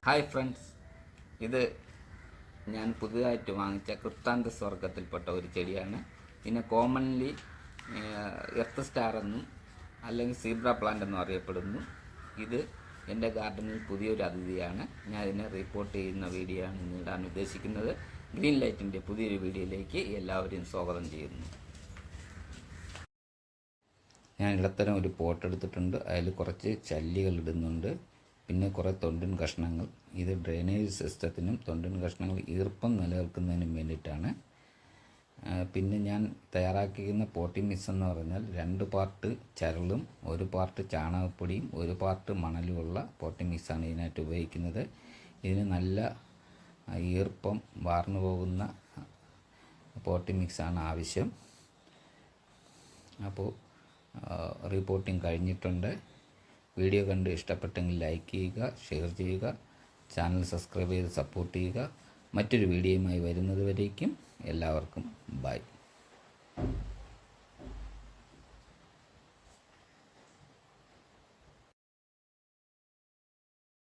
Hi friends, ഇത് ഞാൻ പുതുതായിട്ട് വാങ്ങിച്ച ക്രിപ്താന്ത സ്വർഗത്തിൽപ്പെട്ട ഒരു ചെടിയാണ്. ഇതിനെ കോമൺലി എർത്ത് സ്റ്റാർ എന്നും അല്ലെങ്കിൽ സീബ്ര പ്ലാന്റ് എന്നും അറിയപ്പെടുന്നു. ഇത് എൻ്റെ ഗാർഡനിൽ പുതിയൊരു അതിഥിയാണ്. ഞാൻ ഇതിനെ റിപ്പോർട്ട് ചെയ്യുന്ന വീഡിയോ ആണ് ഇന്ന് ഇടാൻ ഉദ്ദേശിക്കുന്നത്. ഗ്രീൻ ലൈറ്റിൻ്റെ പുതിയൊരു വീഡിയോയിലേക്ക് എല്ലാവരെയും സ്വാഗതം ചെയ്യുന്നു. ഞാൻ ഇടത്തരം ഒരു പോട്ട് എടുത്തിട്ടുണ്ട്. അതിൽ കുറച്ച് ചല്ലികൾ ഇടുന്നുണ്ട്, പിന്നെ കുറേ തൊണ്ടിൻ കഷ്ണങ്ങൾ. ഇത് ഡ്രെയിനേജ് സിസ്റ്റത്തിനും തൊണ്ടിൻ കഷ്ണങ്ങൾ ഈർപ്പം നിലനിൽക്കുന്നതിനും വേണ്ടിയിട്ടാണ്. പിന്നെ ഞാൻ തയ്യാറാക്കിയിരിക്കുന്ന പോട്ടിംഗ് മിക്സ് എന്ന് പറഞ്ഞാൽ 2 പാർട്ട് ചരളും 1 പാർട്ട് ചാണകപ്പൊടിയും 1 പാർട്ട് മണലുമുള്ള പോട്ടിംഗ് മിക്സാണ് ഇതിനായിട്ട് ഉപയോഗിക്കുന്നത്. ഇതിന് നല്ല ഈർപ്പം വാർന്നു പോകുന്ന പോട്ടിംഗ് മിക്സാണ് ആവശ്യം. അപ്പോൾ റിപ്പോർട്ടിംഗ് കഴിഞ്ഞിട്ടുണ്ട്. വീഡിയോ കണ്ട് ഇഷ്ടപ്പെട്ടെങ്കിൽ ലൈക്ക് ചെയ്യുക, ഷെയർ ചെയ്യുക, ചാനൽ സബ്സ്ക്രൈബ് ചെയ്ത് സപ്പോർട്ട് ചെയ്യുക. മറ്റൊരു വീഡിയോയുമായി വരുന്നത് വരേക്കും എല്ലാവർക്കും ബൈ.